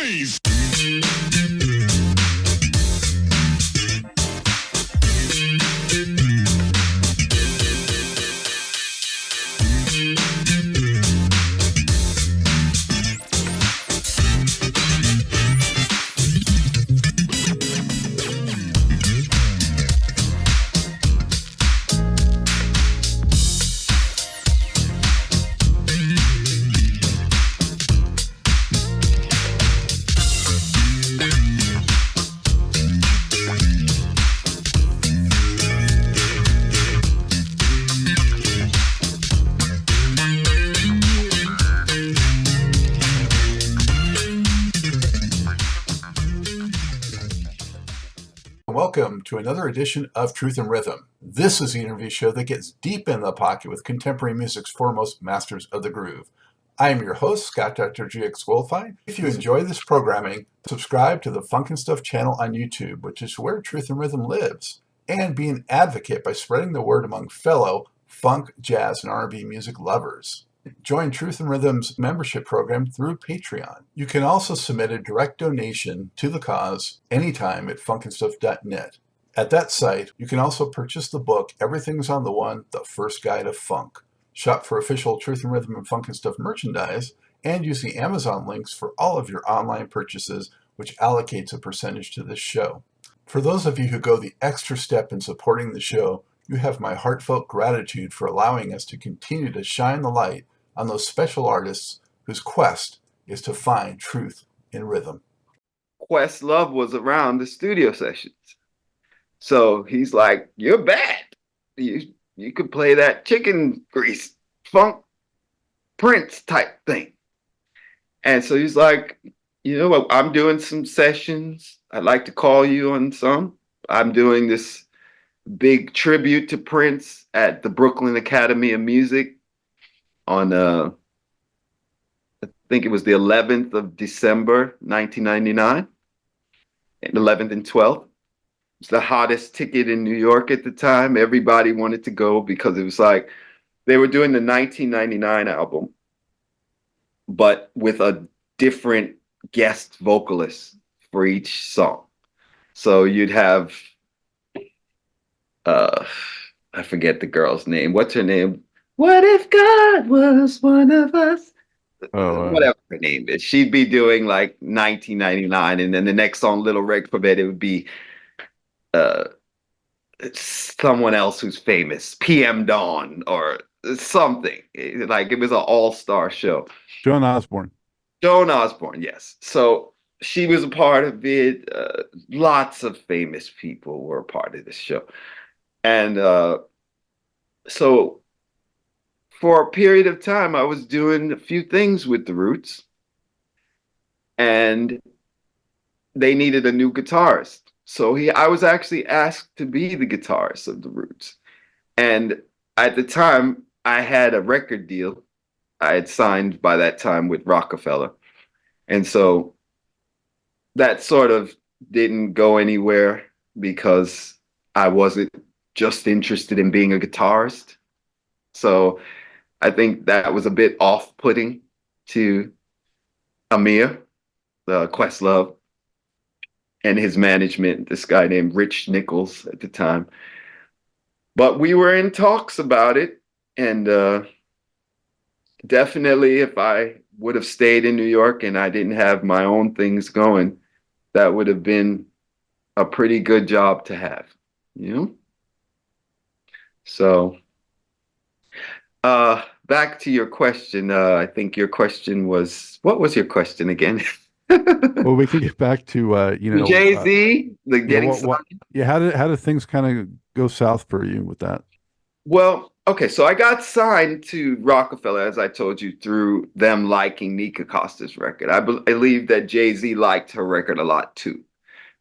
noise. Welcome to another edition of Truth and Rhythm. This is the interview show that gets deep in the pocket with contemporary music's foremost masters of the groove. I am your host, Scott Dr. GX Goldfine. If you enjoy this programming, subscribe to the Funk and Stuff channel on YouTube, which is where Truth and Rhythm lives, and be an advocate by spreading the word among fellow funk, jazz, and R&B music lovers. Join Truth and Rhythm's membership program through Patreon. You can also submit a direct donation to the cause anytime at funkandstuff.net. At that site, you can also purchase the book Everything's on the One, The First Guide of Funk. Shop for official Truth and Rhythm and Funk and Stuff merchandise, and use the Amazon links for all of your online purchases, which allocates a percentage to this show. For those of you who go the extra step in supporting the show, you have my heartfelt gratitude for allowing us to continue to shine the light on those special artists whose quest is to find truth in rhythm. Questlove was around the studio sessions. So he's like, you're bad. You could play that chicken grease funk Prince type thing. And so he's like, you know what, I'm doing some sessions. I'd like to call you on some. I'm doing this big tribute to Prince at the Brooklyn Academy of Music on I think it was the 11th of December 1999, 11th and 12th. It's the hottest ticket in New York at the time. Everybody wanted to go because it was like they were doing the 1999 album, but with a different guest vocalist for each song. So you'd have I forget the girl's name. What's her name? What if God was one of us? Whatever her name is. She'd be doing like 1999, and then the next song, Little Red Corvette, it would be someone else who's famous, PM Dawn or something. Like it was an all-star show. Joan Osborne. Joan Osborne, yes. So she was a part of it. Lots of famous people were a part of this show. And so for a period of time, I was doing a few things with the Roots, and they needed a new guitarist. So I was actually asked to be the guitarist of the Roots. And at the time, I had a record deal. I had signed by that time with Rockefeller. And so that sort of didn't go anywhere because I wasn't just interested in being a guitarist. So I think that was a bit off-putting to Amir, Questlove, and his management, this guy named Rich Nichols at the time. But we were in talks about it, and definitely if I would have stayed in New York and I didn't have my own things going, that would have been a pretty good job to have, you know? So back to your question. I think your question was, what was your question again? Well, we can get back to Jay-Z, the getting signed. Yeah, how did things kind of go south for you with that? Well, okay, so I got signed to Rockefeller, as I told you, through them liking Nikka Costa's record. I believe that Jay-Z liked her record a lot too.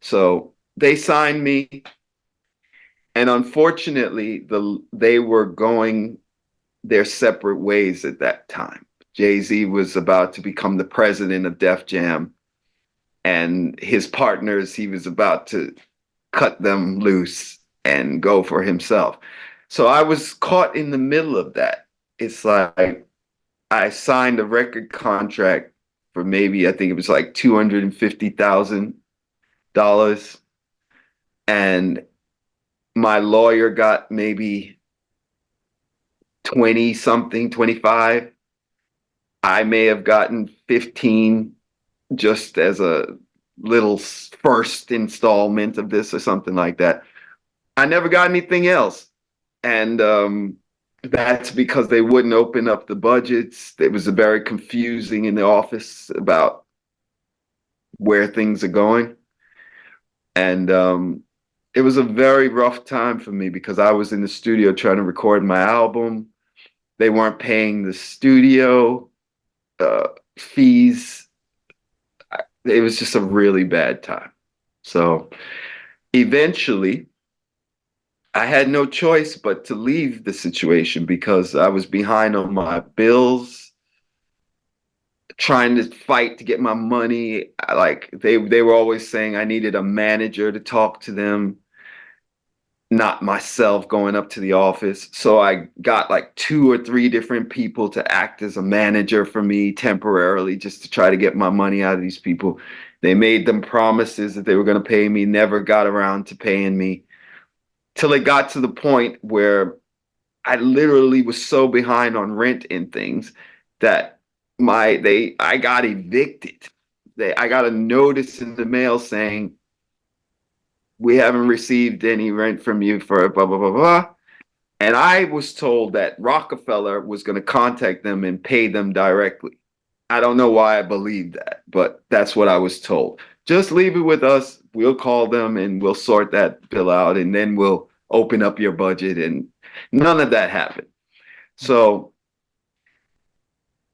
So they signed me, and unfortunately, they were going their separate ways at that time. Jay-Z was about to become the president of Def Jam, and his partners, he was about to cut them loose and go for himself. So I was caught in the middle of that. It's like I signed a record contract for maybe, I think it was like $250,000. And my lawyer got maybe 20 something, 25. I may have gotten 15 just as a little first installment of this or something like that. I never got anything else. And that's because they wouldn't open up the budgets. It was very confusing in the office about where things are going. And it was a very rough time for me because I was in the studio trying to record my album. They weren't paying the studio fees. It was just a really bad time. So eventually, I had no choice but to leave the situation because I was behind on my bills, trying to fight to get my money. Like they were always saying I needed a manager to talk to them, not myself going up to the office. So I got like 2 or 3 different people to act as a manager for me temporarily just to try to get my money out of these people. They made them promises that they were going to pay me, never got around to paying me. Till it got to the point where I literally was so behind on rent and things that I got evicted. I got a notice in the mail saying, we haven't received any rent from you for blah, blah, blah, blah. And I was told that Rockefeller was going to contact them and pay them directly. I don't know why I believed that, but that's what I was told. Just leave it with us. We'll call them and we'll sort that bill out and then we'll open up your budget. And none of that happened. So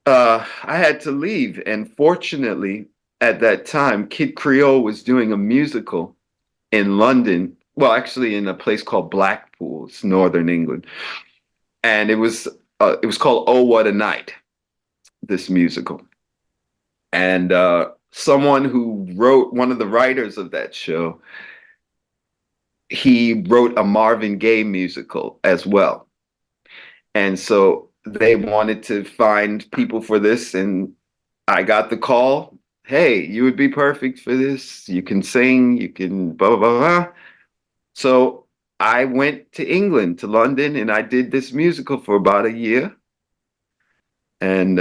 I had to leave. And fortunately, at that time, Kid Creole was doing a musical in London. Well, actually in a place called Blackpool, it's Northern England. And it was called Oh, What a Night, this musical. And someone who wrote, one of the writers of that show, he wrote a Marvin Gaye musical as well. And so they wanted to find people for this. And I got the call, hey, you would be perfect for this. You can sing, you can blah, blah, blah. So I went to England, to London, and I did this musical for about a year. And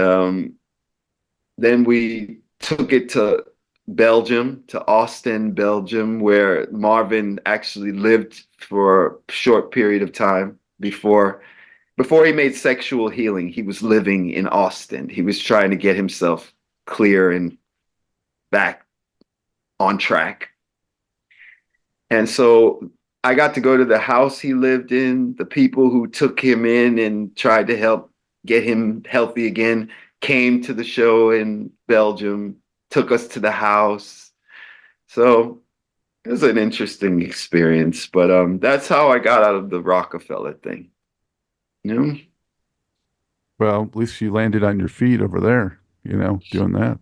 then we took it to Belgium, to Ostend, Belgium, where Marvin actually lived for a short period of time before he made Sexual Healing. He was living in Ostend. He was trying to get himself clear and back on track. And so I got to go to the house he lived in. The people who took him in and tried to help get him healthy again came to the show in Belgium, took us to the house. So it was an interesting experience, but that's how I got out of the Rockefeller thing. You know? Well, at least you landed on your feet over there, doing that.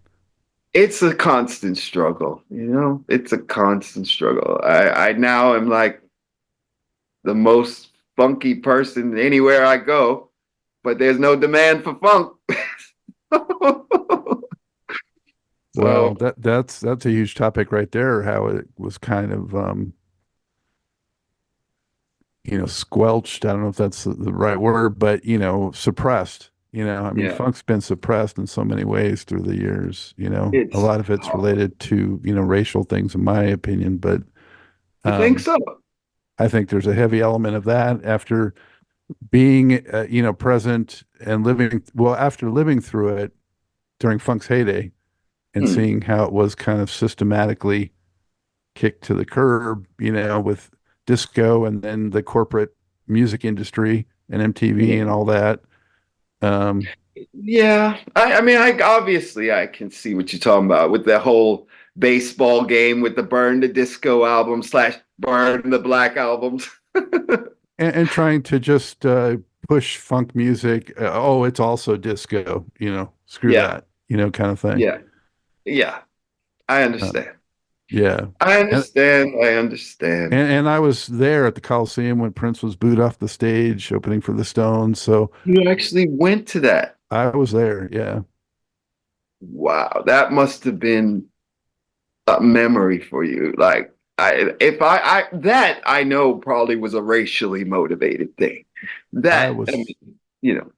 It's a constant struggle, it's a constant struggle. I now am like the most funky person anywhere I go, but there's no demand for funk. Well, that's a huge topic right there, how it was kind of squelched. I don't know if that's the right word, but suppressed. I mean, Yeah. funk's been suppressed in so many ways through the years. A It's lot of it's hard. related to racial things, in my opinion. But I think so. I think there's a heavy element of that after being present and after living through it during funk's heyday and seeing how it was kind of systematically kicked to the curb, with disco and then the corporate music industry and MTV and all that. Yeah, I mean, obviously I can see what you're talking about with the whole baseball game with the Burn the Disco album / Burn the Black albums. and trying to just push funk music. It's also disco, screw Yeah. that, kind of thing. Yeah, I understand. Yeah. I understand. And I was there at the Coliseum when Prince was booed off the stage opening for the Stones. So You actually went to that. I was there. Yeah. Wow, that must have been a memory for you. Like that I know probably was a racially motivated thing. I That, I was mean, you know,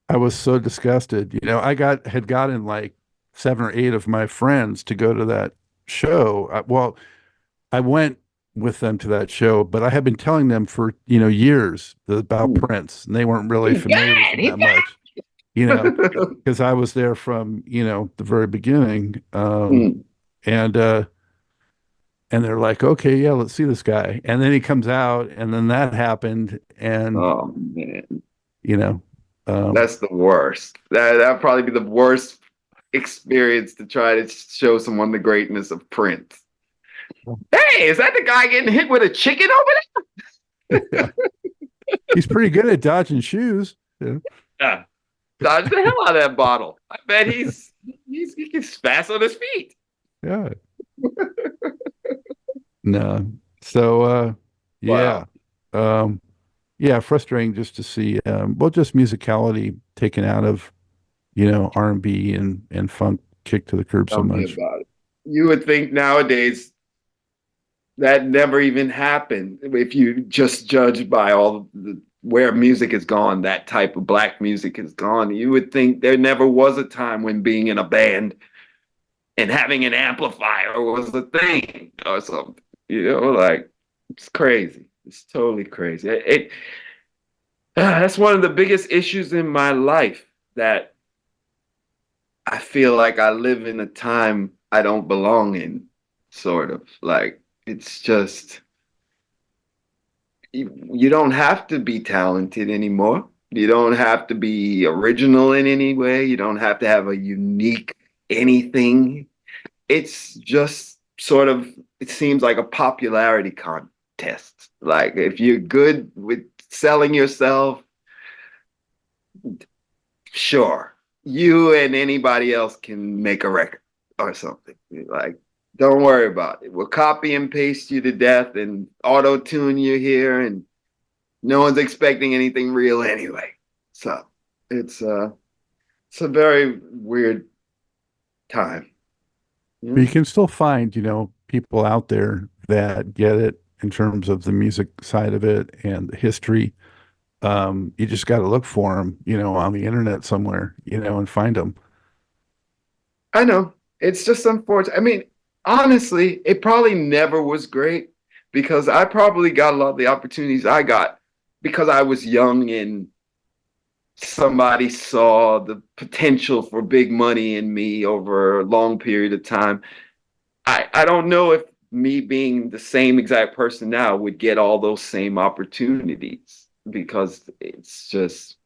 I was so disgusted. I had gotten like 7 or 8 of my friends to go to that show. Well, I went with them to that show, but I had been telling them for, years about mm, Prince, and they weren't really he's familiar with bad. him He's that much, you know, bad. because I was there from, the very beginning. Mm. And they're like, okay, yeah, let's see this guy. And then he comes out, and then that happened. And, Oh man, you know, um, that's the worst. That'd probably be the worst experience to try to show someone the greatness of Prince. Hey, is that the guy getting hit with a chicken over yeah, he's pretty good at dodging shoes. Yeah. there? Dodge the hell out of that bottle. I bet he can fast on his feet. Yeah. No. So, yeah. Wow. Um, yeah, frustrating just to see, well, just musicality taken out of, R&B and funk kicked to the curb so Tell me much. about it. You would think nowadays that never even happened if you just judge by where music has gone, that type of black music has gone. You would think there never was a time when being in a band and having an amplifier was a thing or something. Like it's crazy. It's totally crazy. That's one of the biggest issues in my life that I feel like I live in a time I don't belong in, sort of. Like it's just you don't have to be talented anymore. You don't have to be original in any way. You don't have to have a unique anything. It's just sort of, it seems like a popularity contest. Like if you're good with selling yourself, sure, you and anybody else can make a record or something. Like, don't worry about it. We'll copy and paste you to death and auto tune you here, and no one's expecting anything real anyway. So it's it's a very weird time. But Yeah. you can still find, people out there that get it in terms of the music side of it and the history. You just got to look for them, on the internet somewhere, and find them. I know. It's just unfortunate. I mean, honestly, it probably never was great because I probably got a lot of the opportunities I got because I was young and somebody saw the potential for big money in me over a long period of time. I don't know if me being the same exact person now would get all those same opportunities because it's just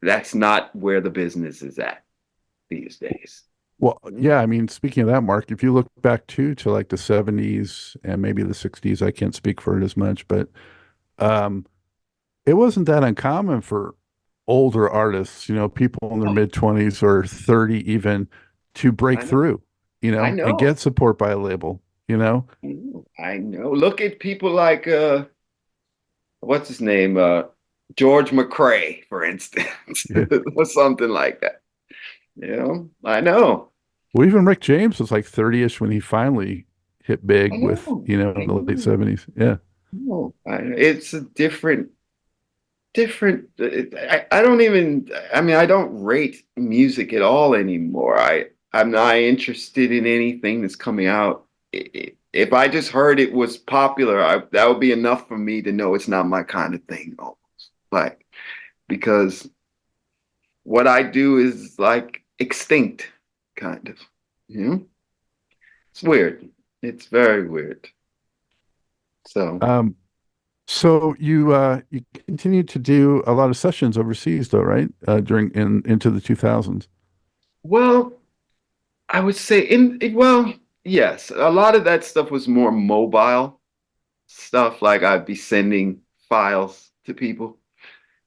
that's not where the business is at these days. Well, yeah, I mean, speaking of that, Mark, if you look back to like the 70s and maybe the 60s, I can't speak for it as much, but um, it wasn't that uncommon for older artists, people in their Oh, mid 20s or 30 even to break I know. through, I and know. get support by a label, I know. Look at people like what's his name? George McCrae, for instance, Yeah. or something like that. I know. Well, even Rick James was like 30-ish when he finally hit I big with, know. in I the late know. 70s. Yeah. No, it's a different. I don't even. I mean, I don't rate music at all anymore. I'm not interested in anything that's coming out. If I just heard it was popular, that would be enough for me to know it's not my kind of thing. Almost like because what I do is like extinct, kind of. It's weird. It's very weird. So. Um, so you continued to do a lot of sessions overseas though, right? During into the 2000s. Well, I would say well, yes, a lot of that stuff was more mobile stuff. Like I'd be sending files to people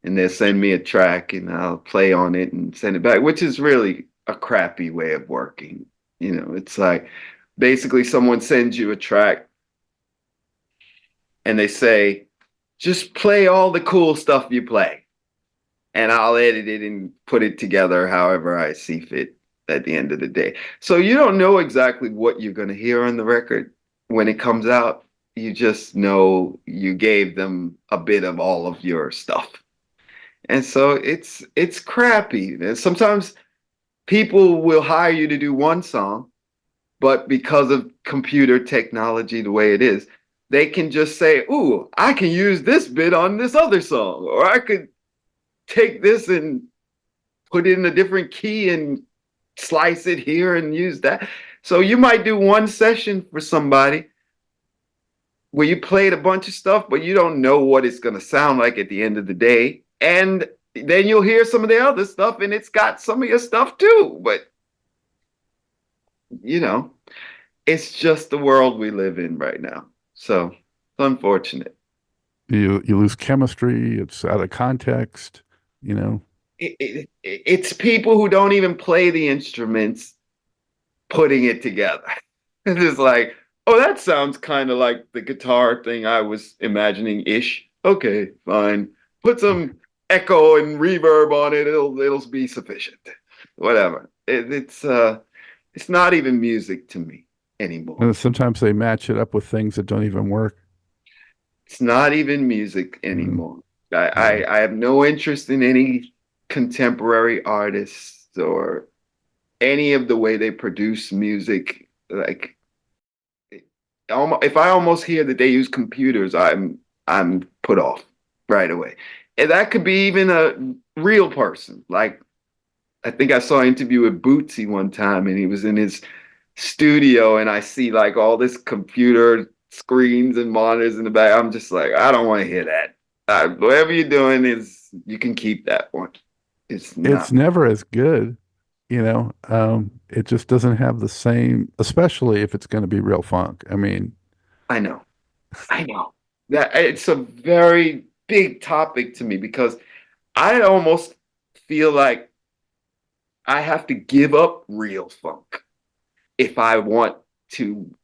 and they'll send me a track and I'll play on it and send it back, which is really a crappy way of working. It's like basically someone sends you a track and they say, just play all the cool stuff you play. and I'll edit it and put it together however I see fit at the end of the day. So you don't know exactly what you're going to hear on the record when it comes out. You just know you gave them a bit of all of your stuff. And so it's crappy. And sometimes people will hire you to do one song, but because of computer technology the way it is, they can just say, "Ooh, I can use this bit on this other song," or I could take this and put it in a different key and slice it here and use that. So you might do one session for somebody where you played a bunch of stuff, but you don't know what it's going to sound like at the end of the day. And then you'll hear some of the other stuff and it's got some of your stuff too. But, you know, it's just the world we live in right now. So it's unfortunate. You lose chemistry. It's out of context, you know. It's people who don't even play the instruments putting it together. It's like, oh, that sounds kind of like the guitar thing I was imagining-ish. Okay, fine. Put some echo and reverb on it. It'll be sufficient. Whatever. It's not even music to me anymore. And sometimes they match it up with things that don't even work. It's not even music anymore. I have no interest in any contemporary artists or any of the way they produce music. Like, if I almost hear that they use computers, I'm put off right away. And that could be even a real person. Like, I think I saw an interview with Bootsy one time, and he was in his studio, and I see like all this computer screens and monitors in the back. I'm just like, I don't want to hear that. Whatever you're doing you can keep that one. It's never as good, you know. It just doesn't have the same, especially if it's going to be real funk. I mean, I know that it's a very big topic to me because I almost feel like I have to give up real funk if I want to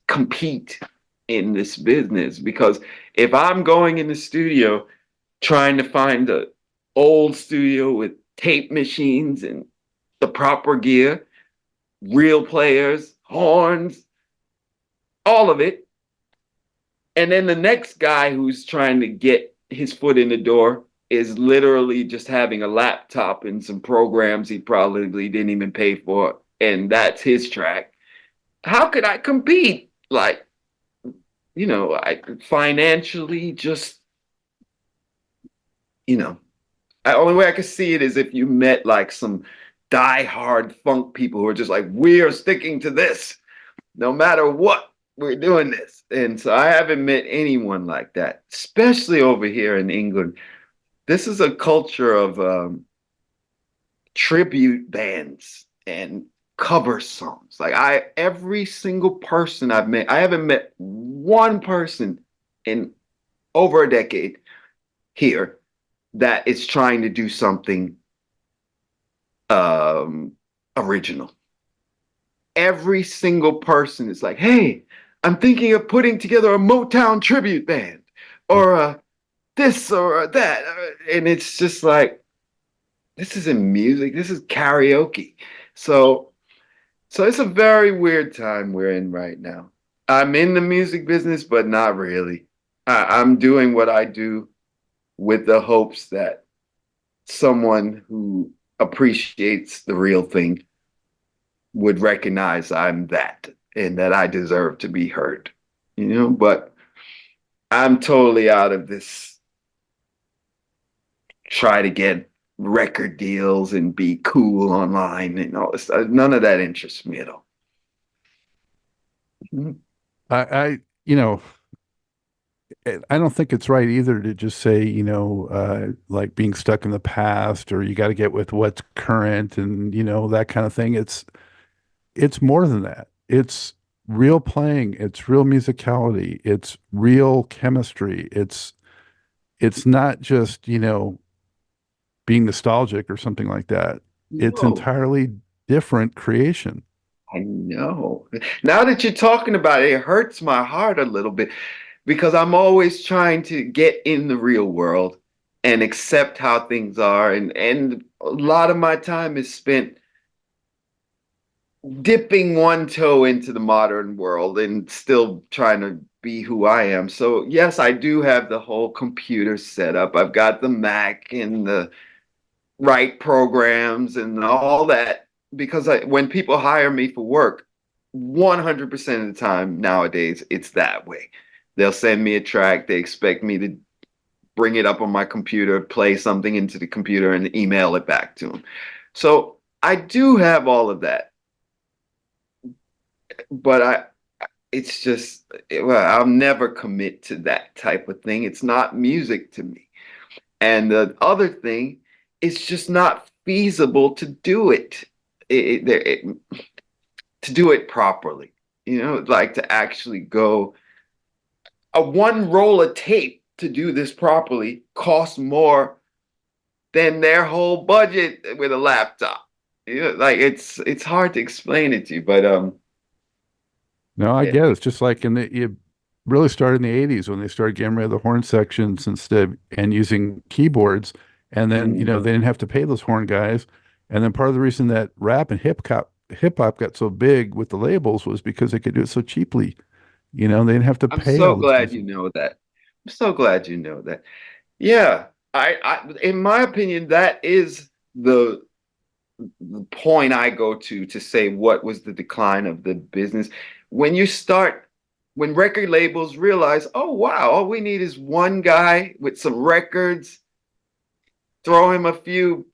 compete in this business. Because if I'm going in the studio trying to find the old studio with tape machines and the proper gear, real players, horns, all of it, and then the next guy who's trying to get his foot in the door is literally just having a laptop and some programs he probably didn't even pay for, and that's his track. How could I compete? Like, you know, I financially just, you know, the only way I could see it is if you met like some die-hard funk people who are just like, we are sticking to this no matter what. We're doing this. And so I haven't met anyone like that, especially over here in England. This is a culture of tribute bands and cover songs. Like every single person I've met, I haven't met one person in over a decade here that is trying to do something original. Every single person is like, hey, I'm thinking of putting together a Motown tribute band or this or that. And it's just like, this isn't music. This is karaoke. So it's a very weird time we're in right now. I'm in the music business, but not really. I'm doing what I do with the hopes that someone who appreciates the real thing would recognize I'm that and that I deserve to be heard, you know, but I'm totally out of this try to get record deals and be cool online and all this stuff. None of that interests me at all. You know, I don't think it's right either to just say, you know, like being stuck in the past or you got to get with what's current and, you know, that kind of thing. It's more than that. It's real playing. It's real musicality. It's real chemistry. It's not just, you know, being nostalgic or something like that. It's entirely different creation. I know. Now that you're talking about it, it hurts my heart a little bit because I'm always trying to get in the real world and accept how things are. And a lot of my time is spent dipping one toe into the modern world and still trying to be who I am. So yes, I do have the whole computer set up. I've got the Mac and the right programs and all that, because when people hire me for work, 100% of the time nowadays, it's that way. They'll send me a track. They expect me to bring it up on my computer, play something into the computer, and email it back to them. So I do have all of that. But it's just, well, I'll never commit to that type of thing. It's not music to me. And the other thing, it's just not feasible to do it, to do it properly. You know, like to actually go, a one roll of tape to do this properly costs more than their whole budget with a laptop. You know, like it's hard to explain it to you, but No, I get it. It's just like it really started in the 80s when they started getting rid of the horn sections instead and using keyboards. And then, they didn't have to pay those horn guys. And then part of the reason that rap and hip hop got so big with the labels was because they could do it so cheaply. They didn't have to I'm pay so all these glad things. you know that. I'm so glad you know that. Yeah, in my opinion, that is the point I go to say what was the decline of the business. When record labels realize, oh wow, all we need is one guy with some records, throw him a few,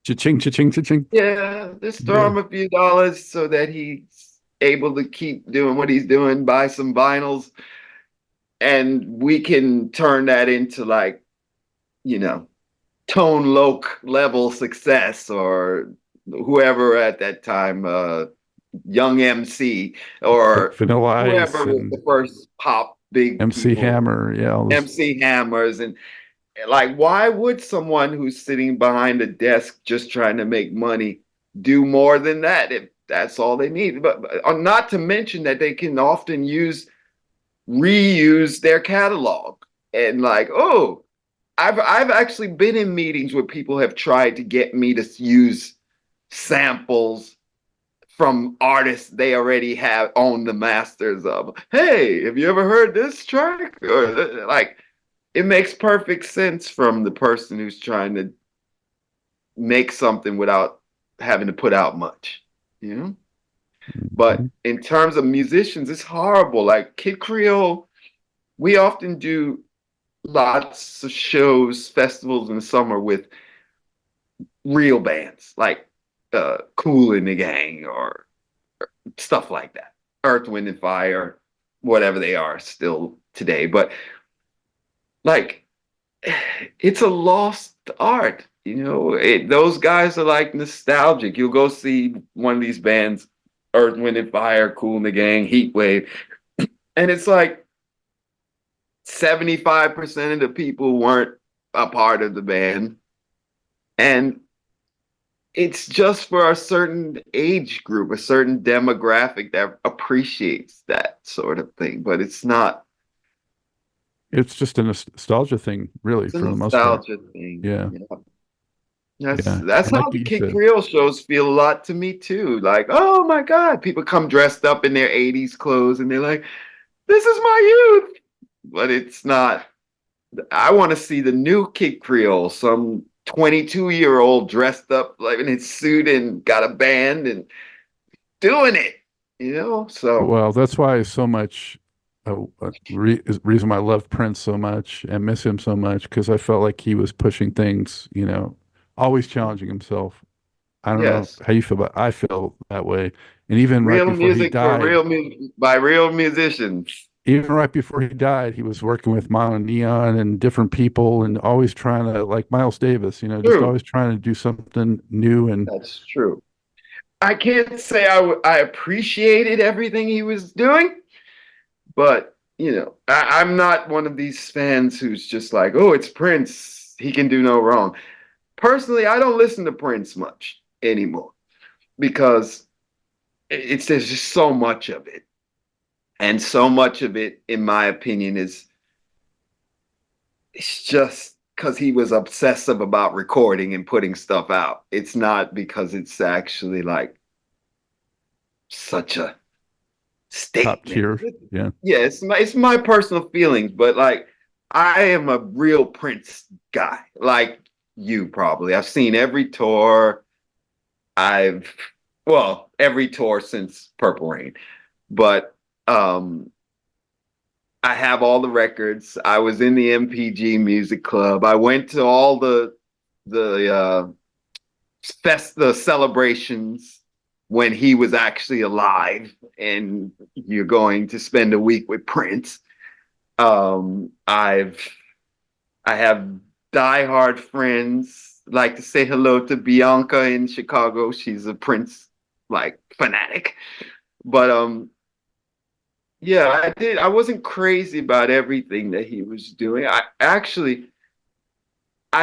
Cha-ching, cha-ching, cha-ching. yeah, just throw him a few dollars so that he's able to keep doing what he's doing, buy some vinyls, and we can turn that into like, Tone Loc level success, or whoever at that time, Young MC, or Vanilla Ice whoever was and the first pop big MC people, Hammer. Yeah. MC Hammers. And like, why would someone who's sitting behind a desk just trying to make money do more than that if that's all they need? But not to mention that they can often reuse their catalog, and like, oh, I've actually been in meetings where people have tried to get me to use samples from artists they already have owned the masters of. Hey, have you ever heard this track? Or like, it makes perfect sense from the person who's trying to make something without having to put out much, But in terms of musicians, it's horrible. Like Kid Creole, we often do lots of shows, festivals in the summer with real bands like Kool and the Gang or stuff like that. Earth, Wind and Fire, whatever they are still today. But like, it's a lost art, those guys are like nostalgic. You'll go see one of these bands, Earth, Wind and Fire, Kool and the Gang, Heat Wave, and it's like 75% of the people weren't a part of the band. And it's just for a certain age group, a certain demographic that appreciates that sort of thing. But it's not. It's just a nostalgia thing, really, It's a for the most part. nostalgia thing. Yeah. That's And like how the you Kid said, Creole shows feel a lot to me too. Like, oh my God, people come dressed up in their 80s clothes and they're like, this is my youth. But it's not. I want to see the new Kid Creole, some 22-year-old dressed up like in his suit and got a band and doing it, So well, that's why so much reason why I love Prince so much and miss him so much, because I felt like he was pushing things, always challenging himself. I don't know yes, how you feel, but I feel that way. And even right real before he music for died, real music by real musicians. he was working with Mono Neon and different people and always trying to, like Miles Davis, just True, always trying to do something new. And that's true. I can't say I appreciated everything he was doing, but I'm not one of these fans who's just like, oh, it's Prince, he can do no wrong. Personally, I don't listen to Prince much anymore because there's just so much of it. And so much of it, in my opinion, it's just because he was obsessive about recording and putting stuff out. It's not because it's actually like such a statement. Top tier. Yeah. Yeah, it's my personal feelings, but like I am a real Prince guy, like you probably. I've seen every tour. Every tour since Purple Rain, but I have all the records. I was in the MPG Music Club. I went to all the the celebrations when he was actually alive, and you're going to spend a week with Prince. I have diehard friends. Like to say hello to Bianca in Chicago. She's a Prince like fanatic. But yeah, I did. I wasn't crazy about everything that he was doing. I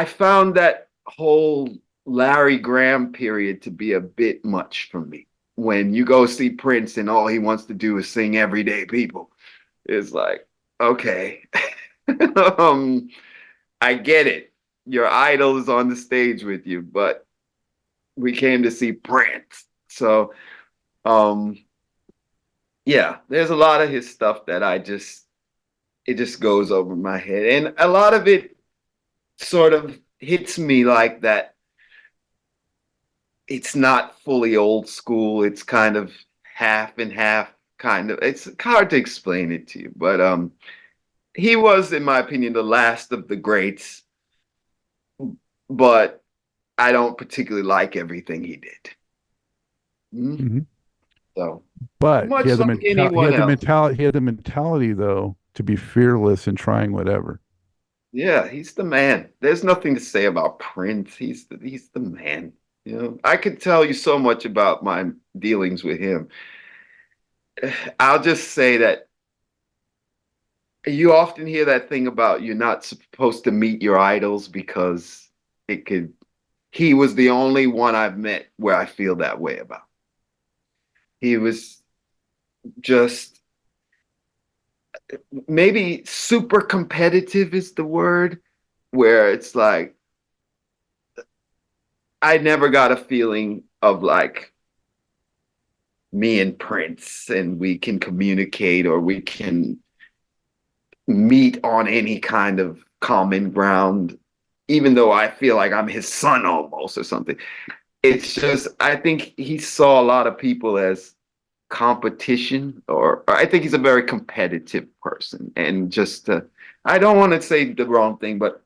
found that whole Larry Graham period to be a bit much for me. When you go see Prince and all he wants to do is sing Everyday People, it's like, okay, I get it. Your idol is on the stage with you, but we came to see Prince. So, yeah, there's a lot of his stuff that it just goes over my head. And a lot of it sort of hits me like that. It's not fully old school. It's kind of half and half, kind of. It's hard to explain it to you, but he was, in my opinion, the last of the greats. But I don't particularly like everything he did. Mm-hmm. So, but much he had, like anyone else. he had the mentality though to be fearless in trying whatever. Yeah, he's the man. There's nothing to say about Prince. He's the man. You know, I could tell you so much about my dealings with him. I'll just say that you often hear that thing about you're not supposed to meet your idols because he was the only one I've met where I feel that way about. He was just maybe super competitive is the word, where it's like I never got a feeling of like me and Prince and we can communicate or we can meet on any kind of common ground, even though I feel like I'm his son almost or something. It's just, I think he saw a lot of people as competition, or I think he's a very competitive person. And just, I don't want to say the wrong thing, but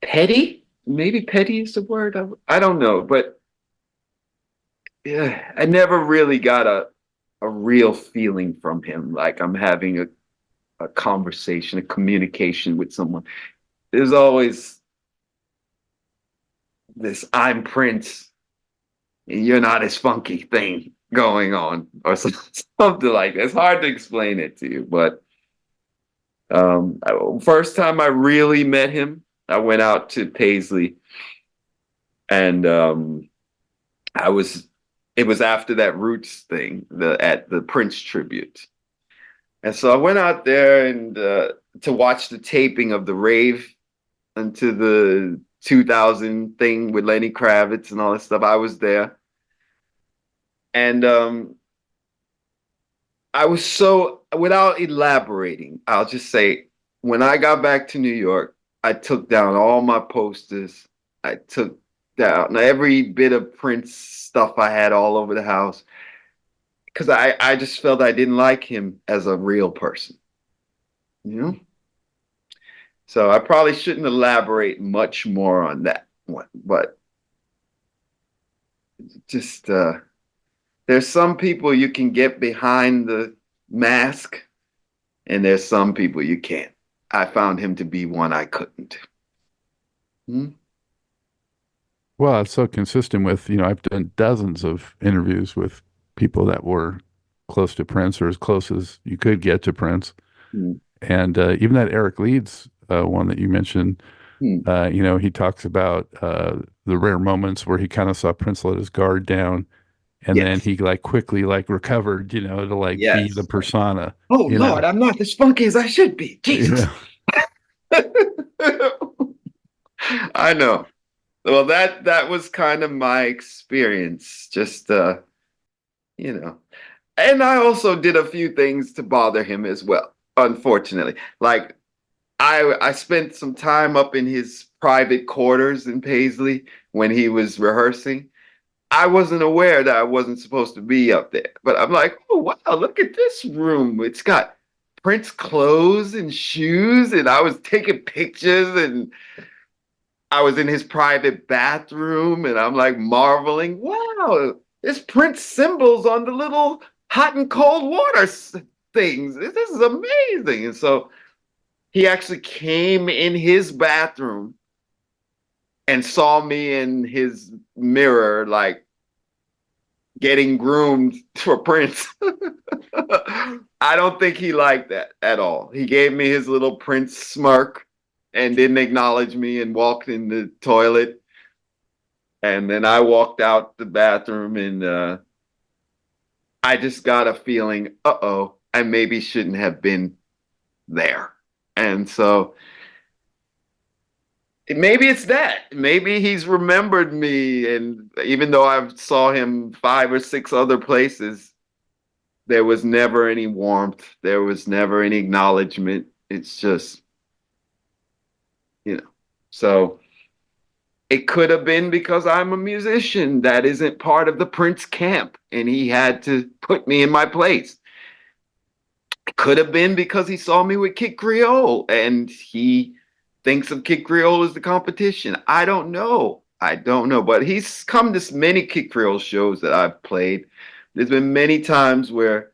petty? Maybe petty is the word. I don't know. But yeah, I never really got a real feeling from him. Like I'm having a conversation, a communication with someone. There's always this I'm Prince and you're not as funky thing going on or something like that. It's hard to explain it to you, but first time I really met him, I went out to Paisley and it was after that Roots thing, at the Prince tribute. And so I went out there and to watch the taping of the rave into the 2000 thing with Lenny Kravitz and all that stuff. I was there. And I was so, without elaborating, I'll just say, when I got back to New York, I took down all my posters. I took down every bit of Prince stuff I had all over the house. Because I just felt I didn't like him as a real person. You know? So I probably shouldn't elaborate much more on that one. But just, there's some people you can get behind the mask, and there's some people you can't. I found him to be one I couldn't. Well, it's so consistent with, I've done dozens of interviews with people that were close to Prince or as close as you could get to Prince. And even that Eric Leeds one that you mentioned, he talks about the rare moments where he kind of saw Prince let his guard down and then he quickly recovered, to be the persona. Oh Lord, I'm not as funky as I should be. Jesus. I know. Well, that was kind of my experience. Just you know. And I also did a few things to bother him as well, unfortunately. Like I spent some time up in his private quarters in Paisley when he was rehearsing. I wasn't aware that I wasn't supposed to be up there. But I'm like, oh wow, look at this room. It's got Prince clothes and shoes, and I was taking pictures and I was in his private bathroom and I'm like marveling, wow, there's Prince symbols on the little hot and cold water things. This is amazing. And so he actually came in his bathroom and saw me in his mirror, like getting groomed for Prince. I don't think he liked that at all. He gave me his little Prince smirk and didn't acknowledge me and walked in the toilet. And then I walked out the bathroom and I just got a feeling, uh-oh, I maybe shouldn't have been there. And so maybe it's that. Maybe he's remembered me. And even though I saw him 5 or 6 other places, there was never any warmth. There was never any acknowledgement. It's just, so it could have been because I'm a musician that isn't part of the Prince camp and he had to put me in my place. It could have been because he saw me with Kid Creole and he thinks of Kid Creole as the competition. I don't know. But he's come to many Kid Creole shows that I've played. There's been many times where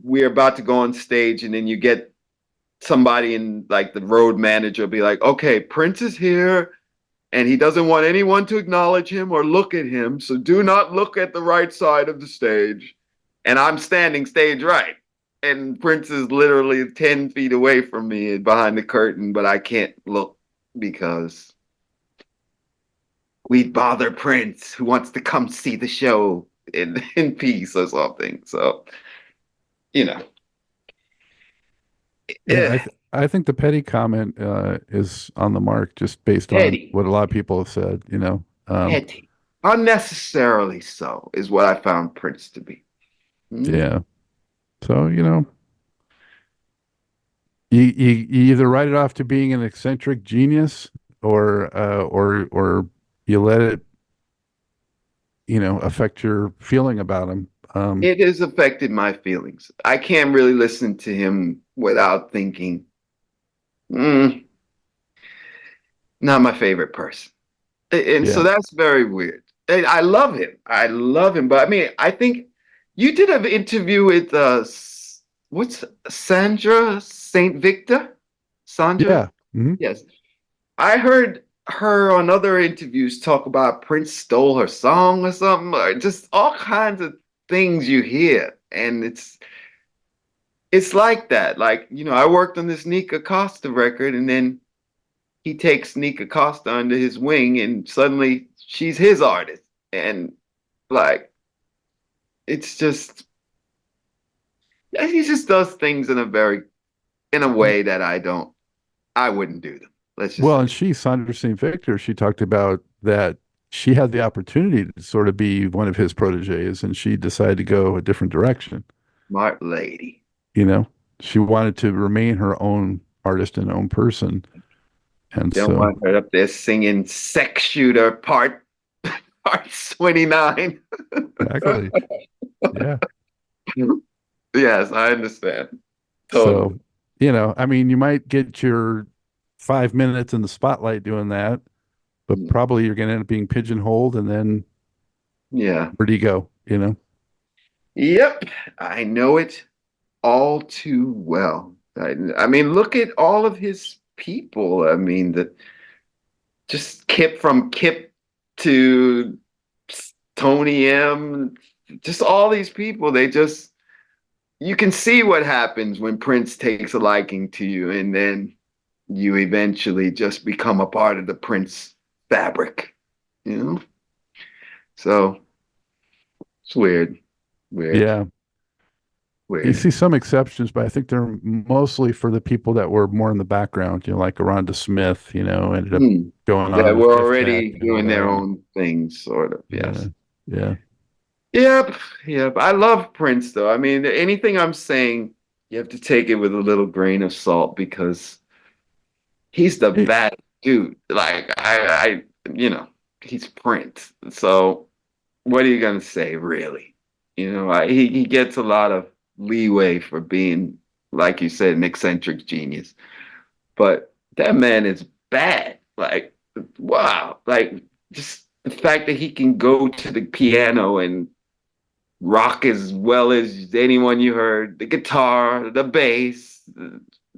we're about to go on stage and then you get somebody in, like, the road manager be like, okay, Prince is here and he doesn't want anyone to acknowledge him or look at him, so do not look at the right side of the stage. And I'm standing stage right. And Prince is literally 10 feet away from me behind the curtain, but I can't look because we'd bother Prince, who wants to come see the show in peace or something. So, Yeah, I think the petty comment is on the mark, just based petty, on what a lot of people have said. petty, unnecessarily so is what I found Prince to be. Yeah. So you either write it off to being an eccentric genius, or you let it affect your feeling about him. It has affected my feelings. I can't really listen to him without thinking, not my favorite person. And so that's very weird. And I love him. But I mean, I think you did an interview with what's Sandra St. Victor? Sandra? Yeah. Mm-hmm. Yes. I heard her on other interviews talk about Prince stole her song or something, or just all kinds of things you hear. And it's like that. Like, I worked on this Nikka Costa record, and then he takes Nikka Costa under his wing and suddenly she's his artist. And like, it's just, he just does things in a way that I wouldn't do them. Let's just Well, and Sandra St. Victor, she talked about that she had the opportunity to sort of be one of his proteges, and she decided to go a different direction. Smart lady. She wanted to remain her own artist and own person. And Don't want her up there singing Sex Shooter part 29. Exactly. Yeah. Yes, I understand. Totally. So, I mean, you might get your 5 minutes in the spotlight doing that, but probably you're going to end up being pigeonholed, and then where do you go? Yep, I know it all too well. I mean, look at all of his people. I mean, just from Kip to Tony M, just all these people, you can see what happens when Prince takes a liking to you, and then you eventually just become a part of the Prince fabric, So it's weird. Yeah. Where You see some exceptions, but I think they're mostly for the people that were more in the background, like Rhonda Smith, ended up hmm, going on that with were Gift Check already and doing their whatever. own things, sort of. Yeah. Yes. Yeah. Yep. Yep. I love Prince, though. I mean, anything I'm saying, you have to take it with a little grain of salt because he's the Hey, bad dude. Like he's Prince. So what are you gonna say, really? He gets a lot of leeway for being, like you said, an eccentric genius. But that man is bad. Like, wow. Like, just the fact that he can go to the piano and rock as well as anyone you heard, the guitar, the bass,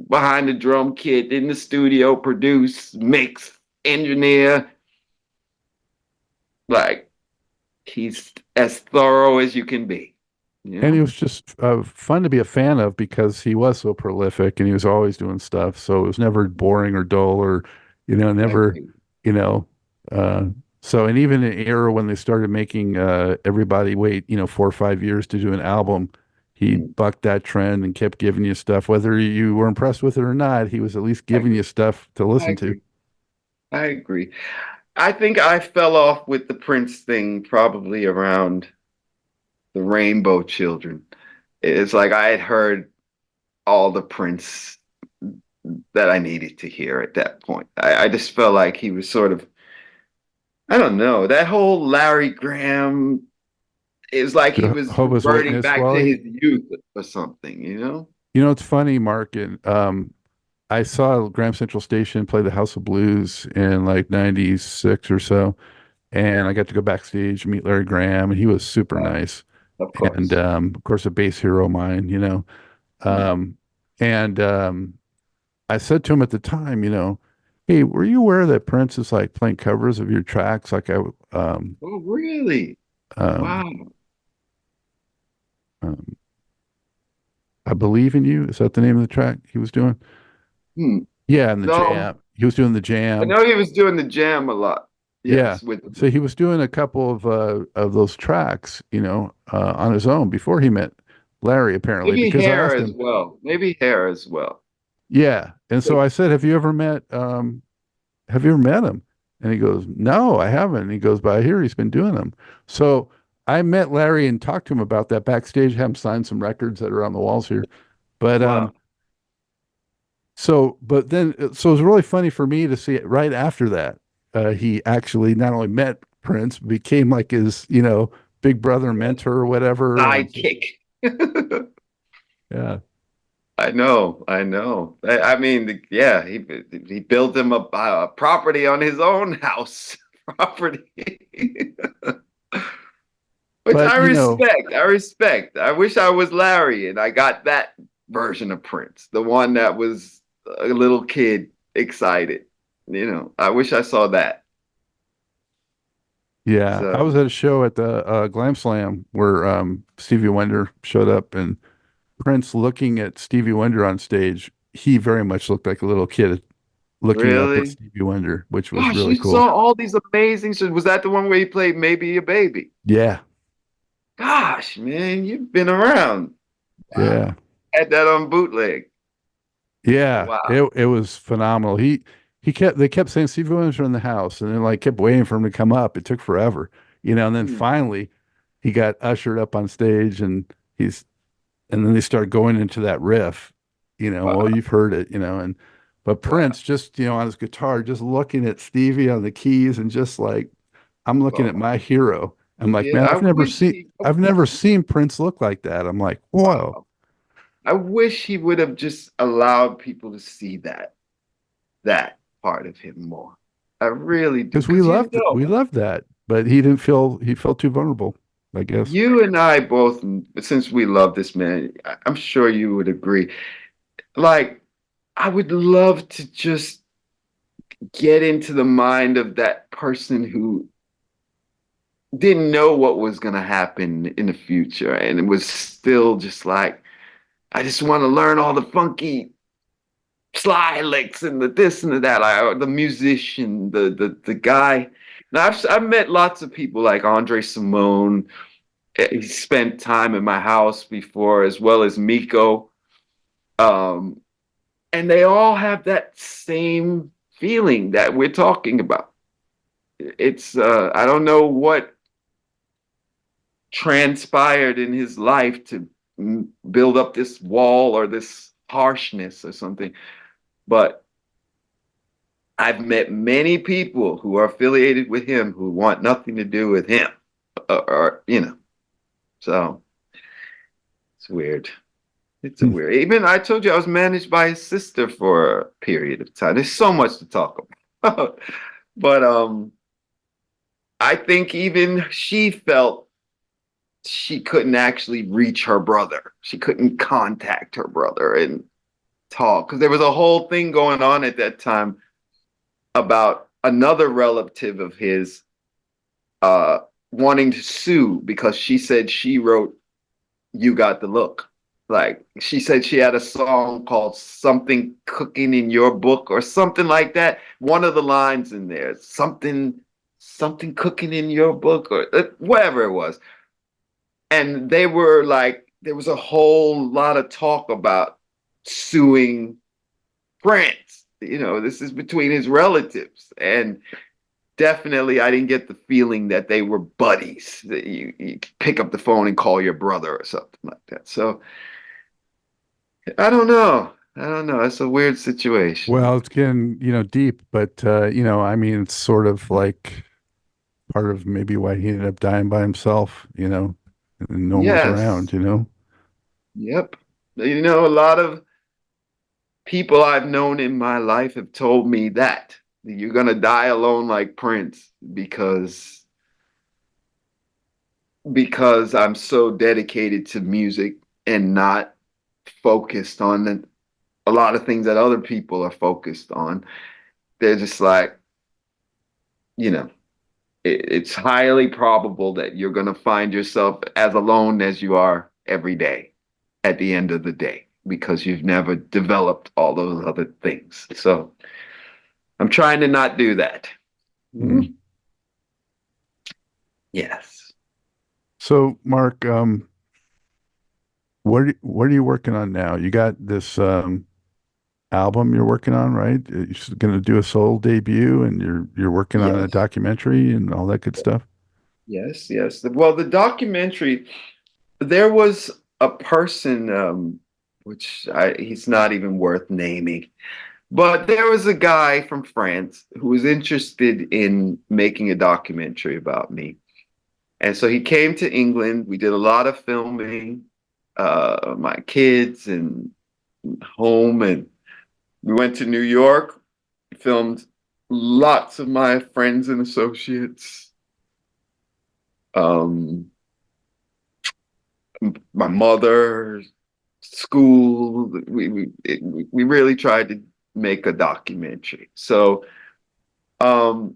behind the drum kit, in the studio, produce, mix, engineer. Like, he's as thorough as you can be. You and he know? was just fun to be a fan of because he was so prolific and he was always doing stuff. So it was never boring or dull or, never, Exactly. you know, uh, so, and even in an era when they started making everybody wait, 4 or 5 years to do an album, he Mm. bucked that trend and kept giving you stuff. Whether you were impressed with it or not, he was at least I giving agree. you stuff to I listen to. agree. I agree. I think I fell off with the Prince thing probably around the Rainbow Children. It's like I had heard all the Prince that I needed to hear at that point. I just felt like he was sort of, I don't know, that whole Larry Graham is like he was Jehovah's reverting Witness. back Well, to his youth or something, you know? it's funny, Mark, and I saw Graham Central Station play the House of Blues in like 96 or so. And I got to go backstage, meet Larry Graham, and he was super Wow, nice. of And course. of course, a bass hero of mine. Mm. Um, and I said to him at the time, hey, were you aware that Prince is like playing covers of your tracks? Like Oh, really? um, Wow. um, I Believe in You. Is that the name of the track he was doing? Hmm. Yeah, and the No, Jam. He was doing the I Jam. know he was doing the jam a lot. Yeah. Yes, with So he was doing a couple of those tracks, on his own before he met Larry, apparently, maybe because I hair asked as him, well. Maybe hair as well. yeah. And so I said, have you ever met him? And he goes, no, I haven't. And he goes, but I hear he's been doing them. So I met Larry and talked to him about that backstage, have him sign some records that are on the walls here. But Wow. so it was really funny for me to see it right after that. He actually not only met Prince, became like his, big brother mentor or whatever. And Sidekick. yeah, I know, I know. I mean, yeah, he built him a property on his own house property, which but I respect. I respect. I wish I was Larry and I got that version of Prince, the one that was a little kid excited. I wish I saw that. yeah, I So was at a show at the Glam Slam where Stevie Wonder showed up and Prince looking at Stevie Wonder on stage. He very much looked like a little kid looking up at really, Stevie Wonder, which was gosh, really you cool. saw all these amazing shows. Was that the one where he played Maybe a Baby? Yeah, Gosh, man, you've been around. Wow. yeah. Had that on bootleg. Yeah, Wow. it was phenomenal. They kept saying Stevie Wonder in the house, and then like kept waiting for him to come up. It took forever, and then Hmm. finally he got ushered up on stage, and then they started going into that riff. Well, Wow. you've heard it, but Wow. Prince just on his guitar, just looking at Stevie on the keys, and just like I'm looking Oh, at my hero. I'm like, yeah. man, I wish he, I've never seen Prince look like that. I'm like, whoa, wow. I wish he would have just allowed people to see that part of him more. I really do. because Because we loved that, but he felt too vulnerable, I guess. you and I both, since we love this man, I'm sure you would agree. Like, I would love to just get into the mind of that person who didn't know what was going to happen in the future and it was still just like, I just want to learn all the funky slide licks and the this and the that. The musician, the guy. Now I've met lots of people like Andre Simone He spent time in my house before, as well as Miko. And they all have that same feeling that we're talking about. It's I don't know what transpired in his life to build up this wall or this harshness or something, but I've met many people who are affiliated with him who want nothing to do with him, or so it's weird. It's a weird. Even I told you I was managed by his sister for a period of time. There's so much to talk about, but I think even she felt she couldn't actually reach her brother. She couldn't contact her brother and talk, because there was a whole thing going on at that time about another relative of his wanting to sue because she said she wrote "You Got the Look." Like, she said she had a song called "Something Cooking in Your Book" or something like that. One of the lines in there, something cooking in your book, or whatever it was. And they were like, there was a whole lot of talk about suing France. This is between his relatives. And definitely, I didn't get the feeling that they were buddies, that you pick up the phone and call your brother or something like that. So I don't know. It's a weird situation. Well, it's getting, deep, but, I mean, it's sort of like part of maybe why he ended up dying by himself, and no one was Yes. around. Yep. A lot of people I've known in my life have told me that you're going to die alone like Prince, because I'm so dedicated to music and not focused on a lot of things that other people are focused on. They're just like, it's highly probable that you're going to find yourself as alone as you are every day at the end of the day, because you've never developed all those other things. So I'm trying to not do that. Mm. Yes. So, Mark, what are you working on now? You got this album you're working on, right? You're going to do a solo debut, and you're working on a Yes. documentary and all that good stuff. Yes. Well, the documentary, there was a person, which he's not even worth naming, but there was a guy from France who was interested in making a documentary about me. And so he came to England. We did a lot of filming, my kids and home, and we went to New York, filmed lots of my friends and associates, um, my mother, school. We really tried to make a documentary. So I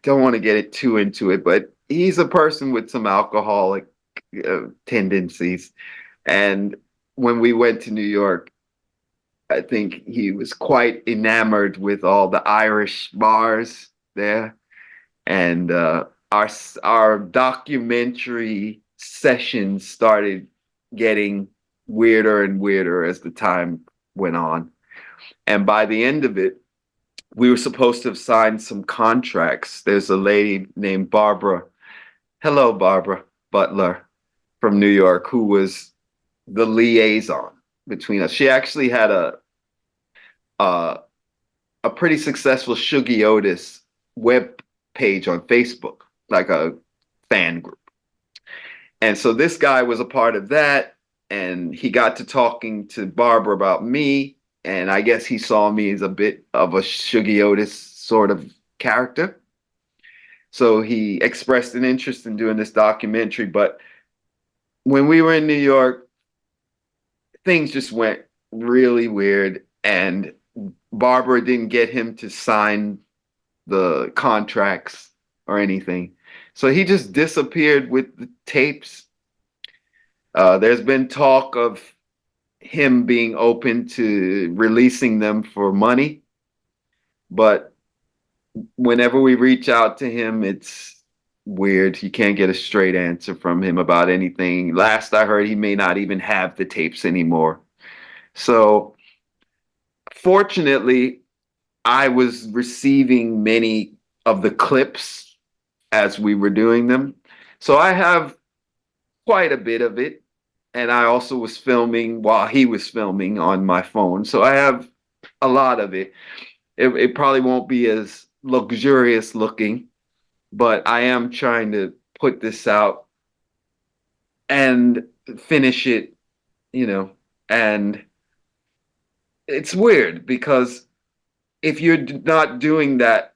don't want to get it too into it, but he's a person with some alcoholic tendencies. And when we went to New York, I think he was quite enamored with all the Irish bars there. And our documentary sessions started getting weirder and weirder as the time went on. And by the end of it, we were supposed to have signed some contracts. There's a lady named Barbara. Hello, Barbara Butler from New York, who was the liaison between us. She actually had a pretty successful Shuggie Otis web page on Facebook, like a fan group. And so this guy was a part of that, and he got to talking to Barbara about me, and I guess he saw me as a bit of a Shuggie Otis sort of character. So he expressed an interest in doing this documentary. But when we were in New York, things just went really weird, and Barbara didn't get him to sign the contracts or anything. So he just disappeared with the tapes. There's been talk of him being open to releasing them for money, but whenever we reach out to him, it's weird. You can't get a straight answer from him about anything. Last I heard, he may not even have the tapes anymore. So fortunately, I was receiving many of the clips as we were doing them. So I have quite a bit of it. And I also was filming while he was filming on my phone. So I have a lot of it. It probably won't be as luxurious looking, but I am trying to put this out and finish it, and it's weird because if you're not doing that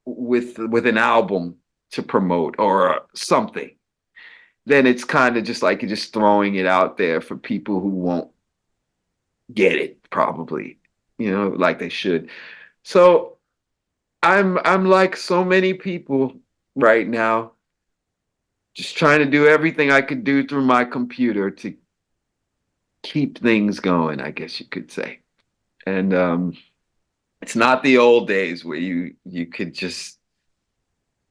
with an album to promote or something, then it's kind of just like you're just throwing it out there for people who won't get it probably, like they should. So I'm like so many people right now, just trying to do everything I could do through my computer to keep things going, I guess you could say. And it's not the old days where you could just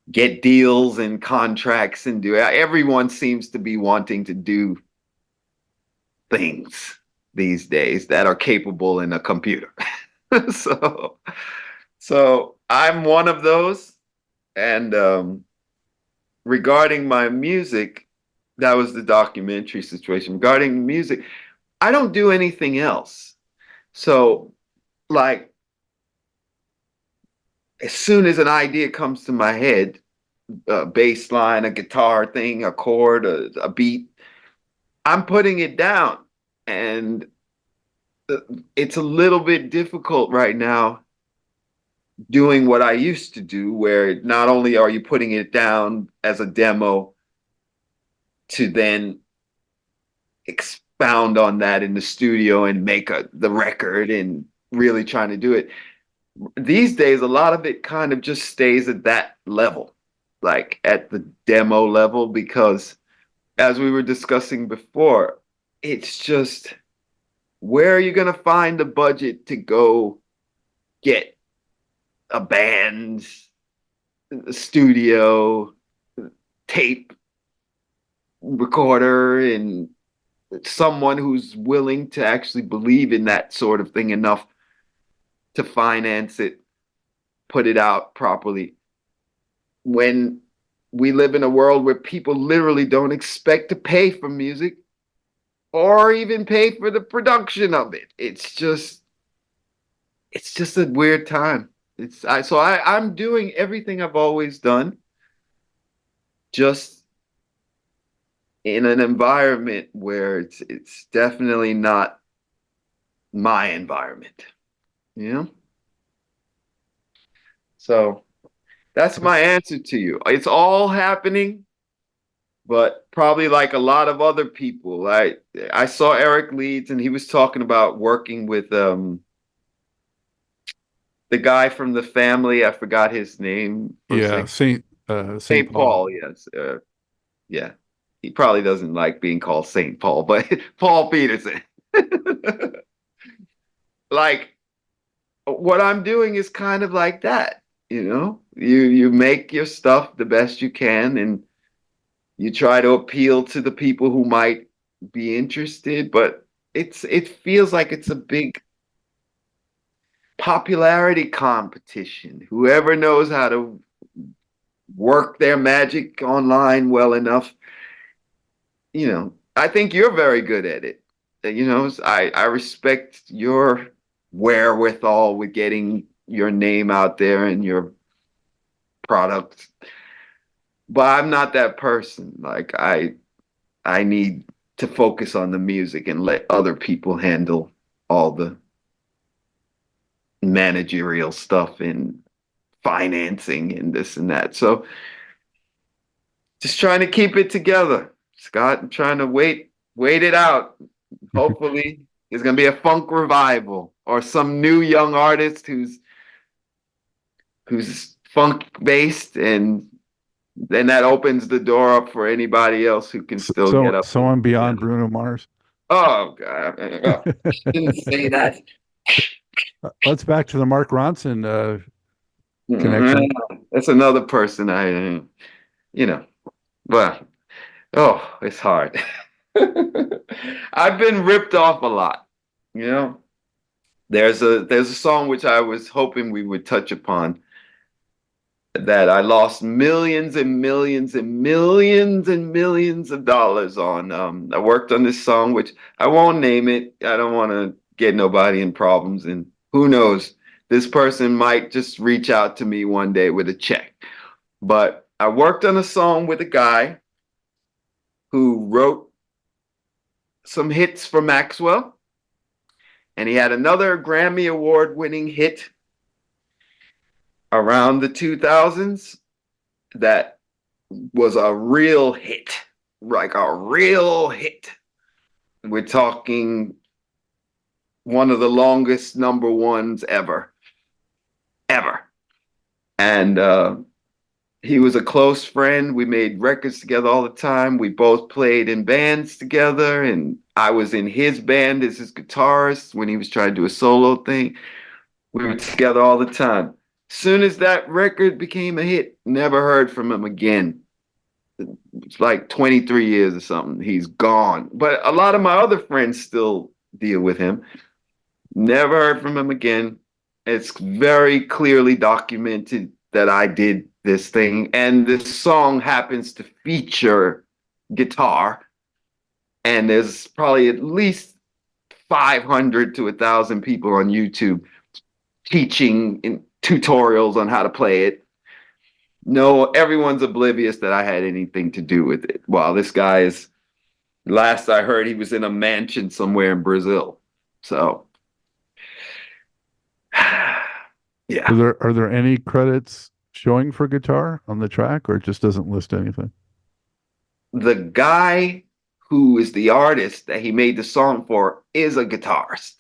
get deals and contracts and do it. Everyone seems to be wanting to do things these days that are capable in a computer. So I'm one of those. And regarding my music, that was the documentary situation. Regarding music, I don't do anything else. So, like, as soon as an idea comes to my head, a bass line, a guitar thing, a chord, a beat, I'm putting it down. And it's a little bit difficult right now doing what I used to do, where not only are you putting it down as a demo to then expound on that in the studio and make the record and really trying to do it. These days, a lot of it kind of just stays at that level, like at the demo level, because as we were discussing before, it's just, where are you going to find the budget to go get a band, a studio, tape recorder, and someone who's willing to actually believe in that sort of thing enough to finance it, put it out properly, when we live in a world where people literally don't expect to pay for music or even pay for the production of it. It's just a weird time. I'm doing everything I've always done, just in an environment where it's definitely not my environment, So that's my answer to you. It's all happening, but probably like a lot of other people. I saw Eric Leeds, and he was talking about working with the guy from The Family. I forgot his name. Yeah, Saint Paul. Yes, yeah. He probably doesn't like being called Saint Paul, but Paul Peterson. Like, what I'm doing is kind of like that, You make your stuff the best you can, and you try to appeal to the people who might be interested, but it feels like it's a big popularity competition. Whoever knows how to work their magic online well enough, I think you're very good at it. I respect your wherewithal with getting your name out there and your product, but I'm not that person. Like, I need to focus on the music and let other people handle all the managerial stuff and financing and this and that. So just trying to keep it together, Scott. I'm trying to wait it out. Hopefully there's going to be a funk revival or some new young artist who's funk based, and then that opens the door up for anybody else who can still get up. So I'm beyond Bruno Mars. Oh God! I didn't say that. Let's back to the Mark Ronson connection. That's another person you know, well, oh, it's hard. I've been ripped off a lot, you know. There's a song which I was hoping we would touch upon, that I lost millions and millions and millions and millions of dollars on. I worked on this song, which I won't name it. I don't want to get nobody in problems. And who knows, this person might just reach out to me one day with a check. But I worked on a song with a guy who wrote some hits for Maxwell. And he had another Grammy Award winning hit around the 2000s that was a real hit, like a real hit. We're talking one of the longest number ones ever. And he was a close friend. We made records together all the time. We both played in bands together, and I was in his band as his guitarist when he was trying to do a solo thing. We were together all the time. Soon as that record became a hit, never heard from him again. It's like 23 years or something. He's gone. But a lot of my other friends still deal with him. Never heard from him again. It's very clearly documented that I did this thing. And this song happens to feature guitar. And there's probably at least 500 to 1,000 people on YouTube teaching in tutorials on how to play it. No, everyone's oblivious that I had anything to do with it. Well, this guy is, last I heard, he was in a mansion somewhere in Brazil. So, yeah. Are there any credits showing for guitar on the track, or it just doesn't list anything? The guy who is the artist that he made the song for is a guitarist.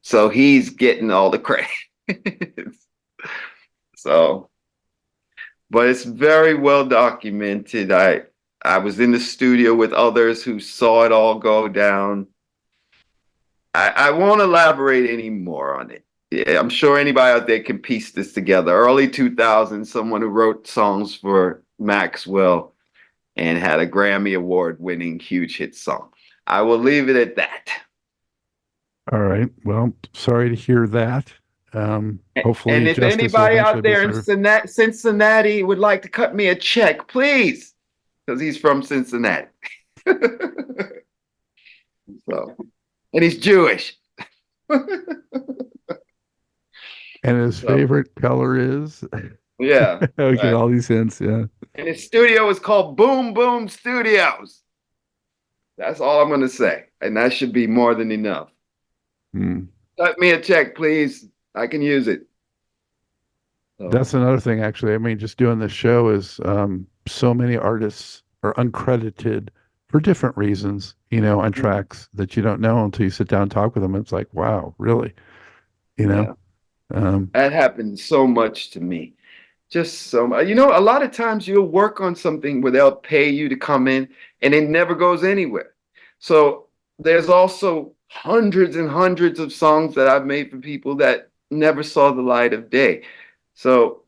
So he's getting all the credit. So, but it's very well documented. I was in the studio with others who saw it all go down. I won't elaborate any more on it. Yeah, I'm sure anybody out there can piece this together. Early 2000s, someone who wrote songs for Maxwell and had a Grammy Award winning huge hit song. I will leave it at that. All right. Well, sorry to hear that. Hopefully, and if justice will anybody out eventually be there in served. Cincinnati would like to cut me a check, please, because he's from Cincinnati. So, and he's Jewish. And his favorite color is? Yeah. Okay, all these hints, yeah. And his studio is called Boom Boom Studios. That's all I'm going to say. And that should be more than enough. Cut me a check, please. I can use it. So. That's another thing, actually. I mean, just doing this show is so many artists are uncredited for different reasons, you know, on tracks that you don't know until you sit down and talk with them. It's like, wow, really? You know? Yeah. That happens so much to me. Just so much. You know, a lot of times you'll work on something where they'll pay you to come in and it never goes anywhere. So there's also hundreds and hundreds of songs that I've made for people that never saw the light of day. So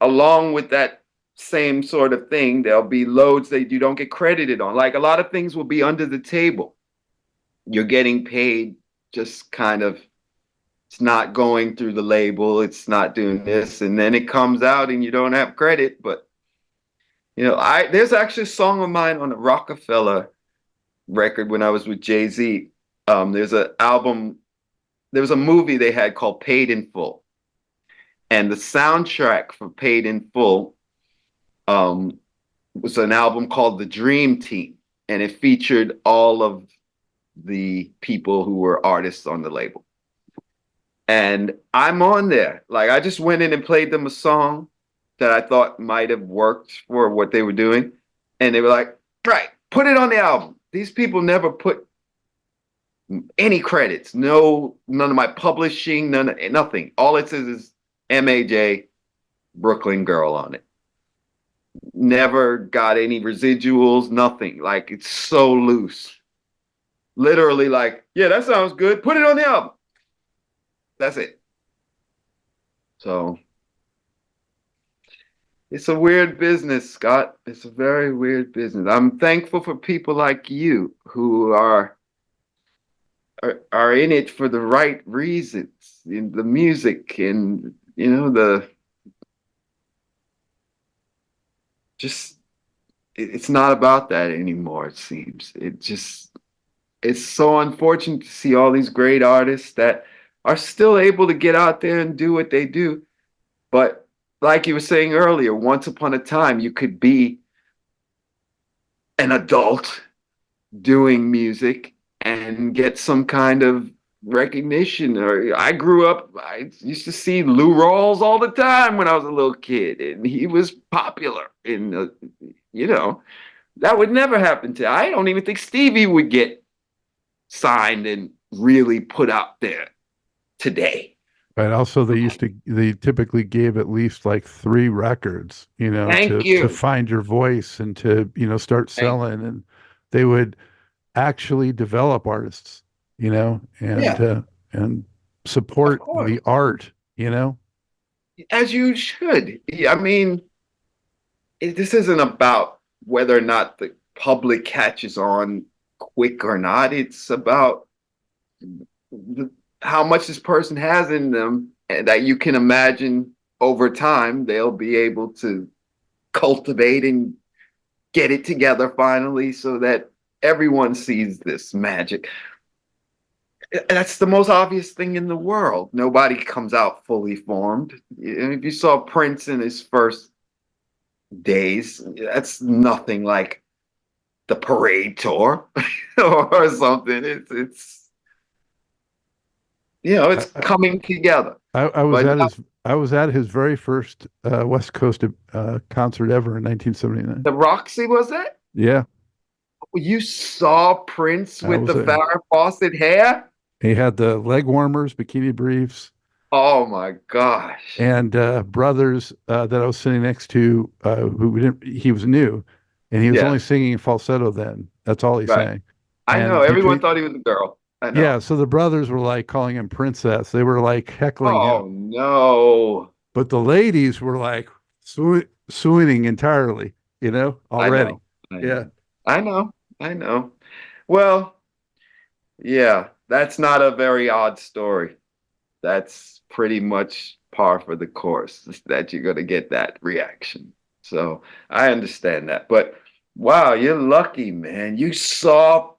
along with that same sort of thing, there'll be loads that you don't get credited on. Like a lot of things will be under the table. You're getting paid just kind of, it's not going through the label. It's not doing this. And then it comes out and you don't have credit. But, you know, there's actually a song of mine on a Rockefeller record when I was with Jay-Z. There's an album, there was a movie they had called Paid in Full. And the soundtrack for Paid in Full was an album called The Dream Team. And it featured all of the people who were artists on the label. And I'm on there. Like, I just went in and played them a song that I thought might have worked for what they were doing. And they were like, right, put it on the album. These people never put any credits. No, none of my publishing, nothing. All it says is MAJ, Brooklyn Girl on it. Never got any residuals, nothing. Like, it's so loose. Literally like, yeah, that sounds good. Put it on the album. That's it. So It's a weird business, Scott. It's a very weird business. I'm thankful for people like you who are in it for the right reasons, in the music and the just it's not about that anymore, it seems. It's so unfortunate to see all these great artists that are still able to get out there and do what they do. But like you were saying earlier, once upon a time, you could be an adult doing music and get some kind of recognition. Or I grew up, I used to see Lou Rawls all the time when I was a little kid, and he was popular. And, that would never happen to, I don't even think Stevie would get signed and really put out there today. But also they typically gave at least like 3 records, Thank to you. find your voice and to, start selling. And they would actually develop artists, Yeah, and support of course. the art, As you should. I mean, this isn't about whether or not the public catches on quick or not. It's about how much this person has in them, and that you can imagine over time they'll be able to cultivate and get it together finally so that everyone sees this magic. That's the most obvious thing in the world. Nobody comes out fully formed. If you saw Prince in his first days, that's nothing like the Parade Tour or something. It's coming together. I was at his very first West Coast concert ever in 1979. The Roxy, was that? Yeah, You saw Prince I with was the there. Farrah Fawcett hair? He had the leg warmers, bikini briefs, Oh my gosh. and brothers that I was sitting next to he was new, and he was Yeah, only singing in falsetto then. That's all he right. sang. I know. And Everyone thought he was a girl. I know. yeah, so the brothers were like calling him princess. They were like heckling him, Oh no. but the ladies were like swooning entirely, I already. know. I Yeah. know. I know. I know. Well, yeah, that's not a very odd story. That's pretty much par for the course that you're going to get that reaction. So I understand that. But wow, you're lucky, man. You saw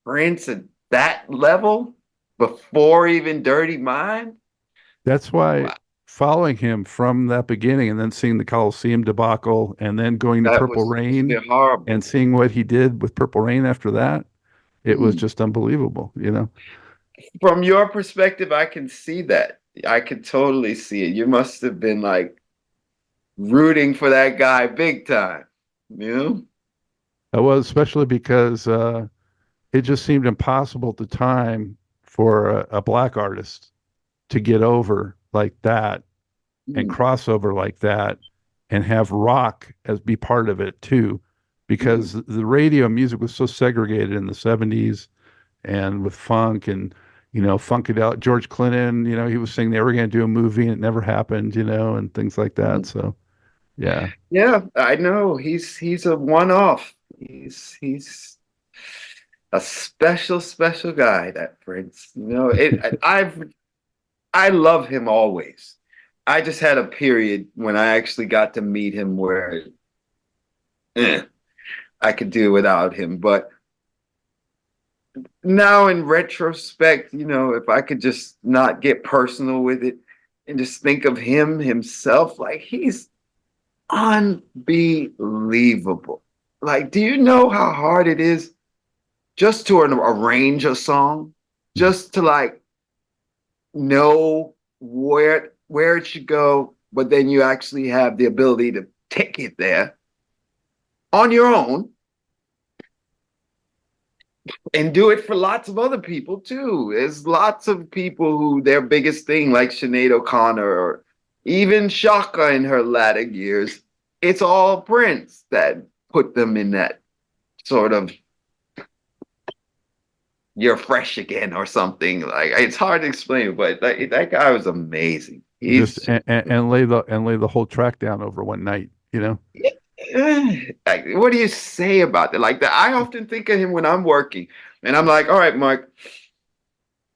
Prince at that level before even Dirty Mind? That's why Wow. following him from that beginning and then seeing the Coliseum debacle and then going to That Purple was Rain horrible. and seeing what he did with Purple Rain after that, it was Hmm. just unbelievable. From your perspective, I can see that. I could totally see it. You must have been like rooting for that guy big time, you know? It was especially because it just seemed impossible at the time for a black artist to get over like that and Mm, crossover like that and have rock as be part of it too, because the radio music was so segregated in the 70s and with funk and funkadelic. George Clinton, he was saying they were going to do a movie and it never happened, and things like that. mm. So yeah, Yeah, I know. He's a one-off. He's a special guy, that Prince. I love him always. I just had a period when I actually got to meet him where I could do without him. But now in retrospect, if I could just not get personal with it and just think of him himself, like he's unbelievable. Like, do you know how hard it is just to arrange a song, just to like know where it should go, but then you actually have the ability to take it there on your own and do it for lots of other people too. There's lots of people who their biggest thing, like Sinead O'Connor or even Chaka in her latter years, it's all Prince that put them in that sort of you're fresh again or something. Like it's hard to explain, but that guy was amazing. just and lay the whole track down over one night, you know? Like, what do you say about that? Like that, I often think of him when I'm working, and I'm like, all right, Mark,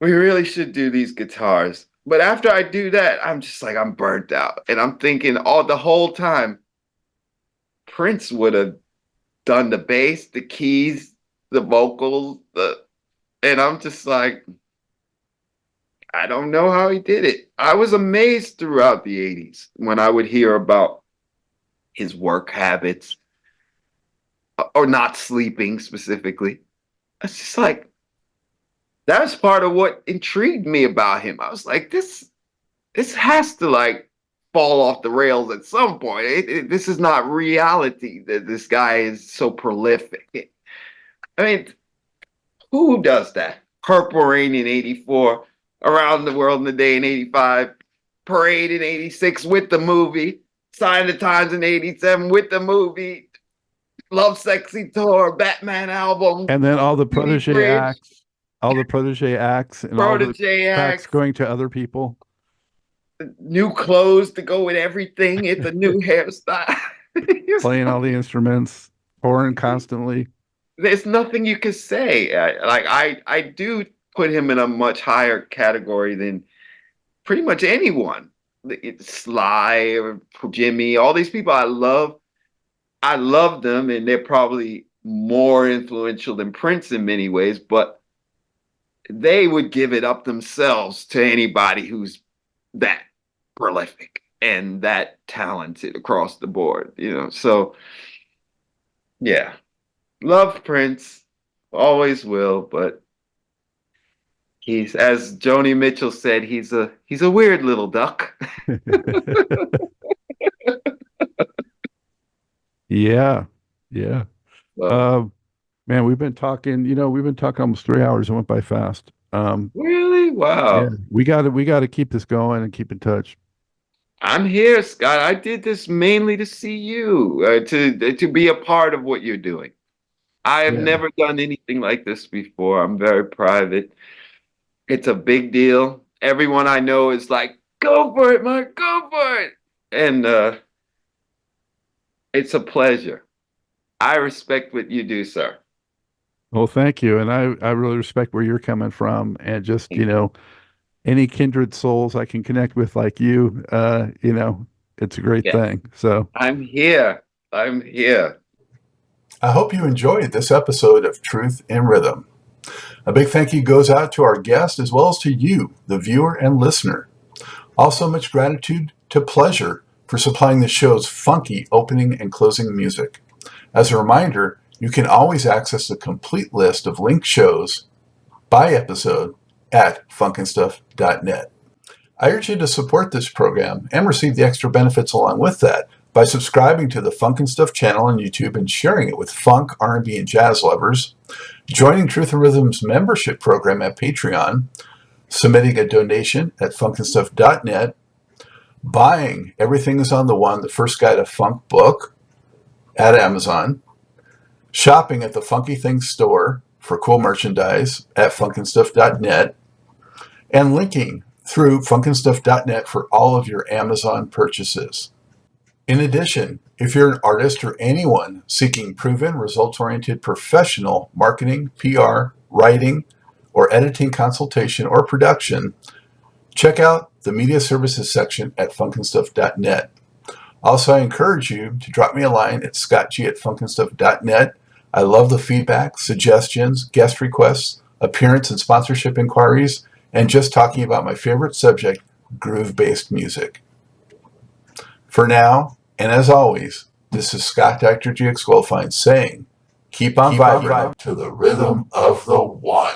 we really should do these guitars. But after I do that, I'm just like, I'm burnt out. And I'm thinking all the whole time, Prince would have done the bass, the keys, the vocals, and I'm just like, I don't know how he did it. I was amazed throughout the 80s when I would hear about his work habits or not sleeping specifically. It's just like, that's part of what intrigued me about him. I was like, this has to like fall off the rails at some point. This is not reality that this guy is so prolific. I mean, who does that? Purple Rain in 84, Around the World in a Day in 85, Parade in 86 with the movie, Sign of the Times in 87 with the movie, Love Sexy Tour, Batman album. And then all the protege acts, and all the tracks going to other people. New clothes to go with everything. It's a new hairstyle. Playing all the instruments, pouring constantly. There's nothing you can say. I do put him in a much higher category than pretty much anyone. Sly or Jimmy, all these people I love them, and they're probably more influential than Prince in many ways, but they would give it up themselves to anybody who's that prolific and that talented across the board, you know. So yeah, love Prince, always will, but he's, as Joni Mitchell said, he's a weird little duck. Yeah. So, Man, we've been talking almost 3 hours. It went by fast. really? Wow. Yeah, we got to keep this going and keep in touch. I'm here, Scott. I did this mainly to see you, to be a part of what you're doing. I have never done anything like this before. I'm very private. It's a big deal. Everyone I know is like, go for it, Mark, go for it. And it's a pleasure. I respect what you do, sir. Well, thank you. And I really respect where you're coming from, and just, any kindred souls I can connect with like you, it's a great thing. So I'm here. I hope you enjoyed this episode of Truth in Rhythm. A big thank you goes out to our guest as well as to you, the viewer and listener. Also, much gratitude to Pleasure for supplying the show's funky opening and closing music. As a reminder, you can always access the complete list of linked shows by episode at funkandstuff.net. I urge you to support this program and receive the extra benefits along with that by subscribing to the Funk and Stuff channel on YouTube and sharing it with funk, R&B, and jazz lovers, joining Truth and Rhythm's membership program at Patreon, submitting a donation at funkandstuff.net, buying Everything is on the One, the First Guide to Funk book at Amazon, shopping at the Funky Things store for cool merchandise at funkandstuff.net, and linking through funkandstuff.net for all of your Amazon purchases. In addition, if you're an artist or anyone seeking proven, results-oriented professional marketing, PR, writing, or editing consultation or production, check out the media services section at funkandstuff.net. Also, I encourage you to drop me a line at scottg@funkandstuff.net. I love the feedback, suggestions, guest requests, appearance and sponsorship inquiries, and just talking about my favorite subject, groove-based music. For now, and as always, this is Scott Dr. GX Goldfine saying, keep on vibing to the rhythm of the one.